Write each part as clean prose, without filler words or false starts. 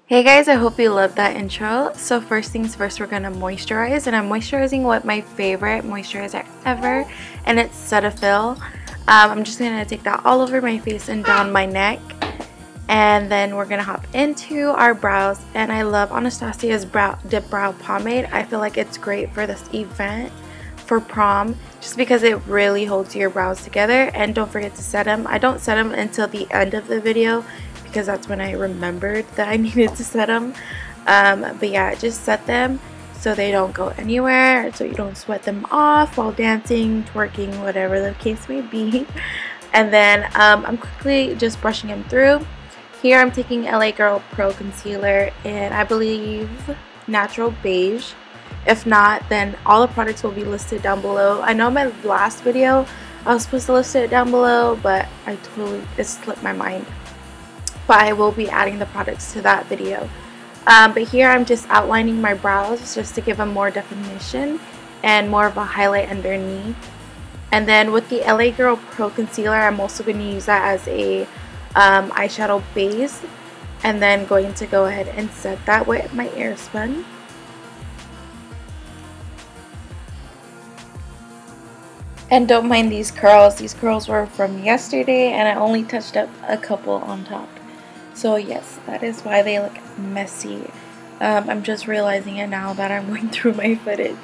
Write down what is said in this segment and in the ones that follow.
Hey guys, I hope you loved that intro. So first things first, we're gonna moisturize, and I'm moisturizing with my favorite moisturizer ever, and it's Cetaphil. I'm just gonna take that all over my face and down my neck, and then we're gonna hop into our brows. And I love Anastasia's dip brow pomade. I feel like it's great for this event, for prom, just because it really holds your brows together. And don't forget to set them. I don't set them until the end of the video, because that's when I remembered that I needed to set them. But yeah, just set them so they don't go anywhere, so you don't sweat them off while dancing, twerking, whatever the case may be. And then I'm quickly just brushing them through. Here I'm taking LA Girl Pro Concealer, and I believe Natural Beige. If not, then all the products will be listed down below. I know in my last video I was supposed to list it down below, but it slipped my mind. But I will be adding the products to that video. But here I'm just outlining my brows just to give them more definition and more of a highlight underneath. And then with the LA Girl Pro Concealer, I'm also going to use that as a eyeshadow base, and then going to go ahead and set that with my Airspun. And don't mind these curls. These curls were from yesterday, and I only touched up a couple on top. So yes, that is why they look messy. I'm just realizing it now that I'm going through my footage.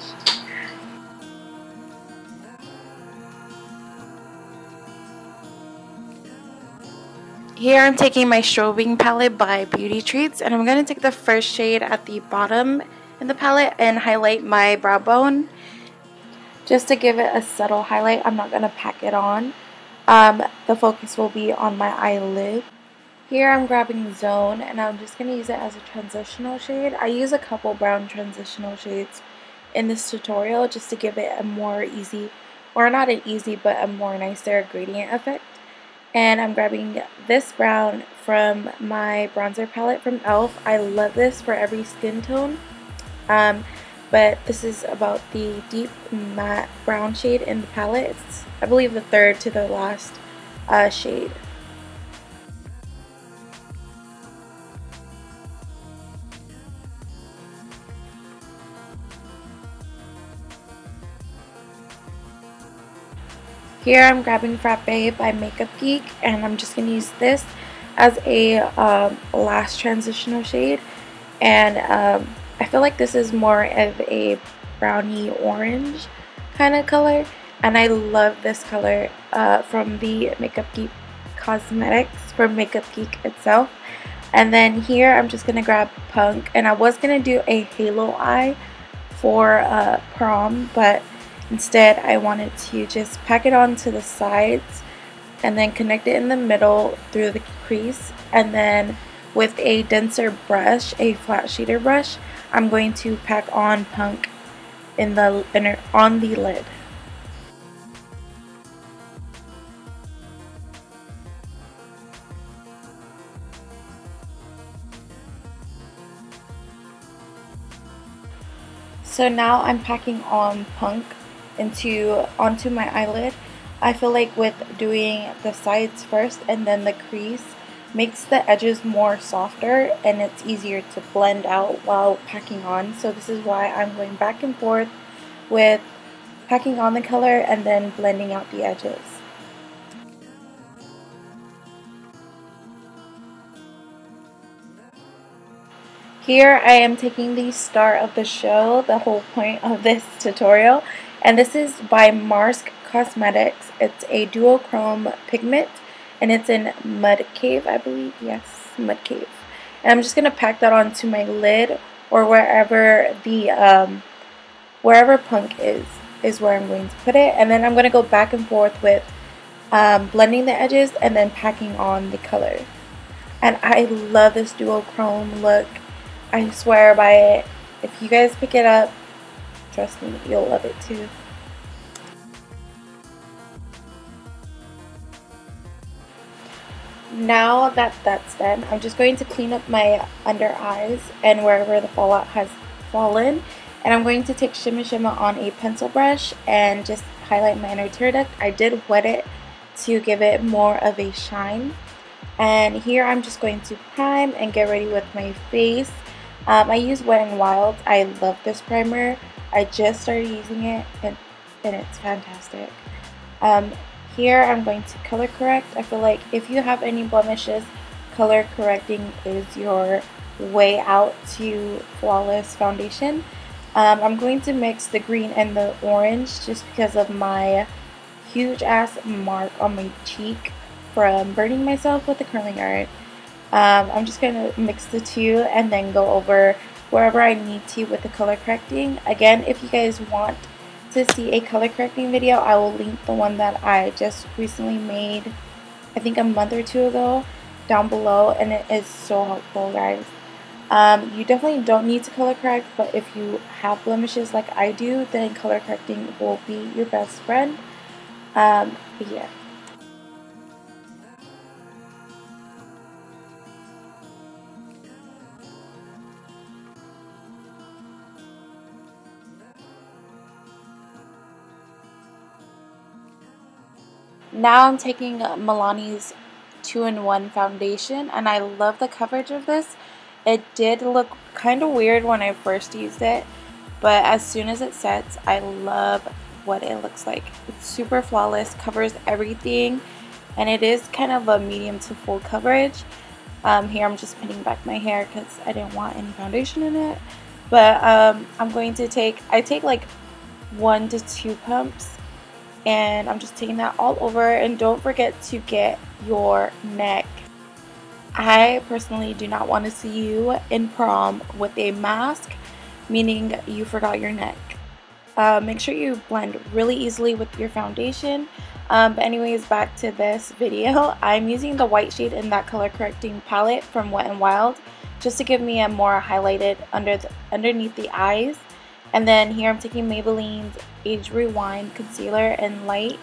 Here I'm taking my strobing palette by Beauty Treats, and I'm going to take the first shade at the bottom in the palette and highlight my brow bone, just to give it a subtle highlight. I'm not going to pack it on. The focus will be on my eyelid. Here I'm grabbing Zone, and I'm just going to use it as a transitional shade. I use a couple brown transitional shades in this tutorial just to give it a more easy, or not an easy, but a more nicer gradient effect. And I'm grabbing this brown from my bronzer palette from e.l.f. I love this for every skin tone. But this is about the deep matte brown shade in the palette. It's, I believe, the third to the last shade. Here I'm grabbing Frappe by Makeup Geek, and I'm just going to use this as a last transitional shade. And I feel like this is more of a brownie orange kind of color, and I love this color from the Makeup Geek Cosmetics, from Makeup Geek itself. And then here I'm just going to grab Punk, and I was going to do a halo eye for prom, but instead I wanted to just pack it onto the sides and then connect it in the middle through the crease, and then with a denser brush, a flat shader brush, I'm going to pack on Punk in the on the lid. So now I'm packing on Punk onto my eyelid. I feel like with doing the sides first and then the crease makes the edges more softer, and it's easier to blend out while packing on. So this is why I'm going back and forth with packing on the color and then blending out the edges. Here I am taking the star of the show, the whole point of this tutorial, and this is by Mars Cosmetics. It's a duochrome pigment, and it's in Mud Cave, I believe. Yes, Mud Cave. And I'm just going to pack that onto my lid, or wherever the wherever Punk is where I'm going to put it. And then I'm going to go back and forth with blending the edges and then packing on the color. And I love this duochrome look. I swear by it. If you guys pick it up, trust me, you'll love it too. Now that that's done, I'm just going to clean up my under eyes and wherever the fallout has fallen. And I'm going to take Shimmy Shimma on a pencil brush and just highlight my inner tear duct. I did wet it to give it more of a shine. And here I'm just going to prime and get ready with my face. I use Wet n Wild. I love this primer. I just started using it and it's fantastic. Here I'm going to color correct. I feel like if you have any blemishes, color correcting is your way out to flawless foundation. I'm going to mix the green and the orange just because of my huge ass mark on my cheek from burning myself with the curling iron. I'm just going to mix the two and then go over wherever I need to with the color correcting. Again, if you guys want to see a color correcting video, I will link the one that I just recently made, I think a month or two ago, down below, and it is so helpful, guys. You definitely don't need to color correct, but if you have blemishes like I do, then color correcting will be your best friend. But yeah. Now I'm taking Milani's 2-in-1 foundation, and I love the coverage of this. It did look kind of weird when I first used it, but as soon as it sets, I love what it looks like. It's super flawless, covers everything, and it is kind of a medium to full coverage. Here I'm just pinning back my hair because I didn't want any foundation in it. But I'm going to I take like 1 to 2 pumps, and I'm just taking that all over. And don't forget to get your neck. I personally do not want to see you in prom with a mask, meaning you forgot your neck. Make sure you blend really easily with your foundation. But anyways, back to this video. I'm using the white shade in that color correcting palette from Wet n Wild just to give me a more highlighted underneath the eyes. And then here I'm taking Maybelline's Age Rewind concealer in light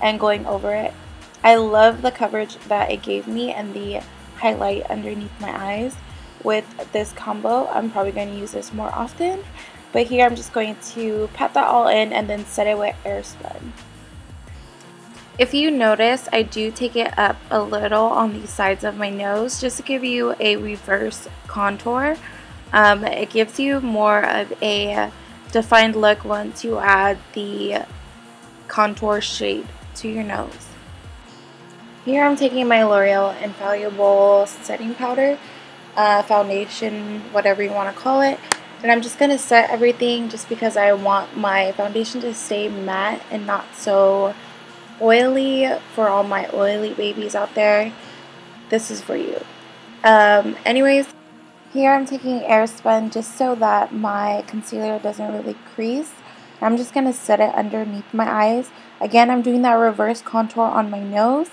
and going over it. I love the coverage that it gave me and the highlight underneath my eyes with this combo. I'm probably going to use this more often. But here I'm just going to pat that all in and then set it with Airspun. If you notice, I do take it up a little on the sides of my nose just to give you a reverse contour. It gives you more of a defined look once you add the contour shade to your nose. Here I'm taking my L'Oreal Infallible setting powder, foundation, whatever you want to call it. And I'm just going to set everything just because I want my foundation to stay matte and not so oily. For all my oily babies out there, this is for you. Anyways, here I'm taking Airspun just so that my concealer doesn't really crease. I'm just going to set it underneath my eyes. Again, I'm doing that reverse contour on my nose,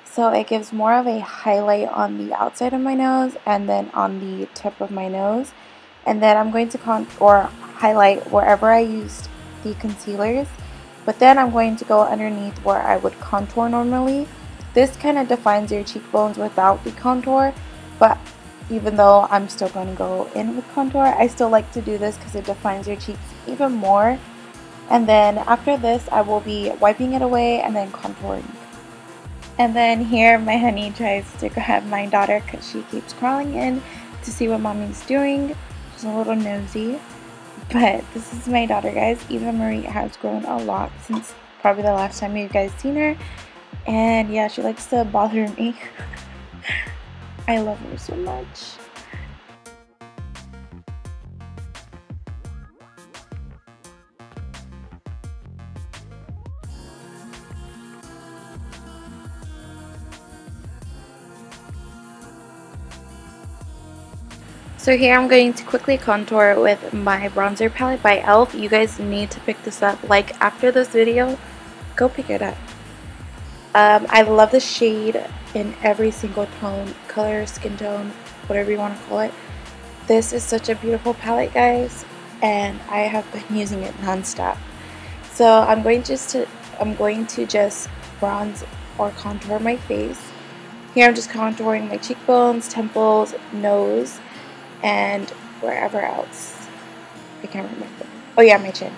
so it gives more of a highlight on the outside of my nose and then on the tip of my nose. And then I'm going to highlight wherever I used the concealers. But then I'm going to go underneath where I would contour normally. This kind of defines your cheekbones without the contour, but even though I'm still going to go in with contour, I still like to do this because it defines your cheeks even more. And then after this, I will be wiping it away and then contouring. And then here my honey tries to grab my daughter because she keeps crawling in to see what mommy's doing. She's a little nosy. But this is my daughter, guys. Eva Marie has grown a lot since probably the last time you guys seen her. And yeah, she likes to bother me. I love her so much. So here I'm going to quickly contour with my bronzer palette by e.l.f. You guys need to pick this up. Like, after this video, go pick it up. I love the shade in every single tone, color, skin tone, whatever you want to call it. This is such a beautiful palette, guys, and I have been using it non-stop. So I'm going to just bronze or contour my face. Here I'm just contouring my cheekbones, temples, nose, and wherever else. I can't remember. Oh yeah, my chin.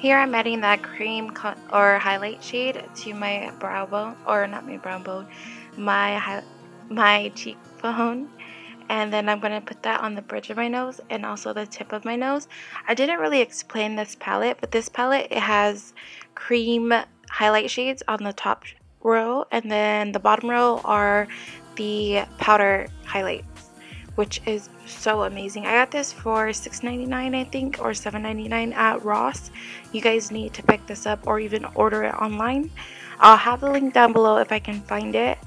Here I'm adding that cream or highlight shade to my brow bone, or not my brow bone, my cheekbone. And then I'm going to put that on the bridge of my nose and also the tip of my nose. I didn't really explain this palette, but this palette, it has cream highlight shades on the top row, and then the bottom row are the powder highlights, which is so amazing. I got this for $6.99 I think, or $7.99 at Ross. You guys need to pick this up or even order it online. I'll have the link down below if I can find it.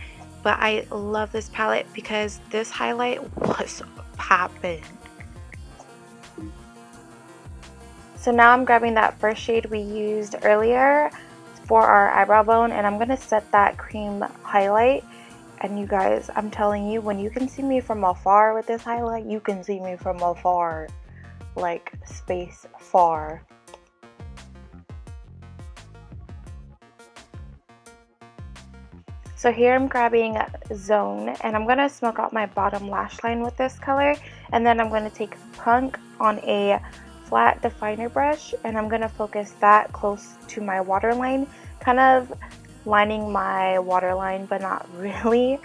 But I love this palette because this highlight was popping. So now I'm grabbing that first shade we used earlier for our eyebrow bone, and I'm going to set that cream highlight. And you guys, I'm telling you, when you can see me from afar with this highlight, you can see me from afar, like space far. So here I'm grabbing Zone, and I'm going to smoke out my bottom lash line with this color, and then I'm going to take Punk on a flat definer brush, and I'm going to focus that close to my waterline, kind of lining my waterline, but not really.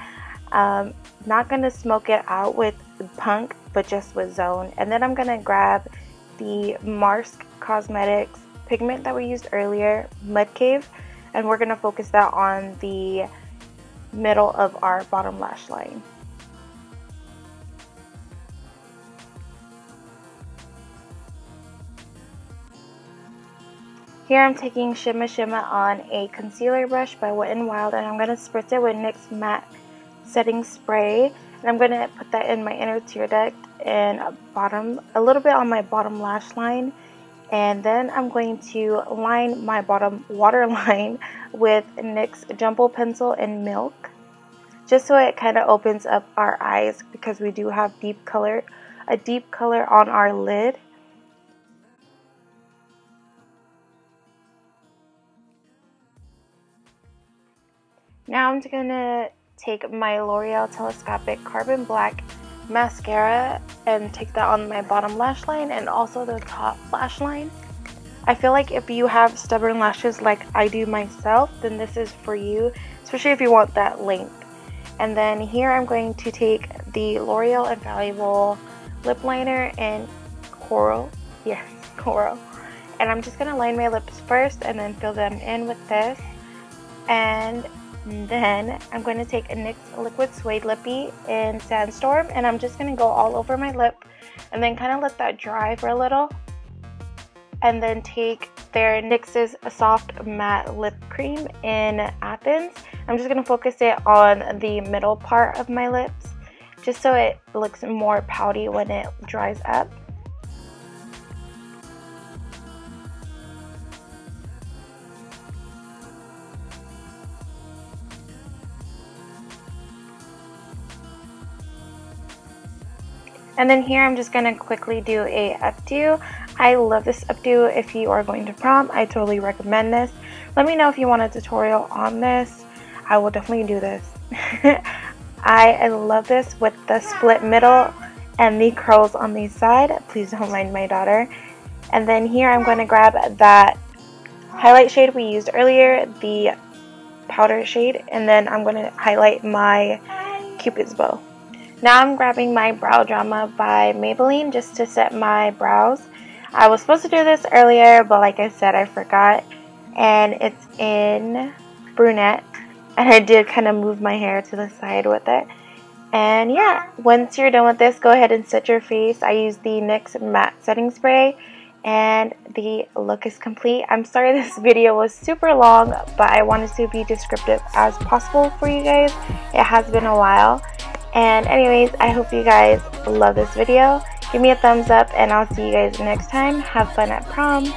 Not going to smoke it out with Punk, but just with Zone. And then I'm going to grab the Mars Cosmetics pigment that we used earlier, Mud Cave, and we're going to focus that on the middle of our bottom lash line. Here I'm taking Shimma Shimma on a concealer brush by Wet n Wild, and I'm going to spritz it with NYX Matte Setting Spray, and I'm going to put that in my inner tear duct and a little bit on my bottom lash line. And then I'm going to line my bottom waterline with NYX Jumbo Pencil and Milk, just so it kind of opens up our eyes, because we do have a deep color on our lid. Now I'm going to take my L'Oreal Telescopic Carbon Black mascara and take that on my bottom lash line and also the top lash line. I feel like if you have stubborn lashes like I do myself, then this is for you, especially if you want that length. And then here I'm going to take the L'Oreal Infallible lip liner in Coral. Yes, Coral. And I'm just going to line my lips first and then fill them in with this. And then I'm going to take a NYX Liquid Suede Lippy in Sandstorm, and I'm just going to go all over my lip and then kind of let that dry for a little. And then take their NYX's Soft Matte Lip Cream in Athens. I'm just going to focus it on the middle part of my lips, just so it looks more pouty when it dries up. And then here I'm just going to quickly do a updo. I love this updo. If you are going to prom, I totally recommend this. Let me know if you want a tutorial on this. I will definitely do this. I love this with the split middle and the curls on the side. Please don't mind my daughter. And then here I'm going to grab that highlight shade we used earlier, the powder shade, and then I'm going to highlight my Cupid's bow. Now I'm grabbing my Brow Drama by Maybelline just to set my brows. I was supposed to do this earlier, but like I said, I forgot. And it's in brunette. And I did kind of move my hair to the side with it. And yeah, once you're done with this, go ahead and set your face. I used the NYX Matte Setting Spray, and the look is complete. I'm sorry this video was super long, but I wanted to be descriptive as possible for you guys. It has been a while. And anyways, I hope you guys love this video. Give me a thumbs up, and I'll see you guys next time. Have fun at prom.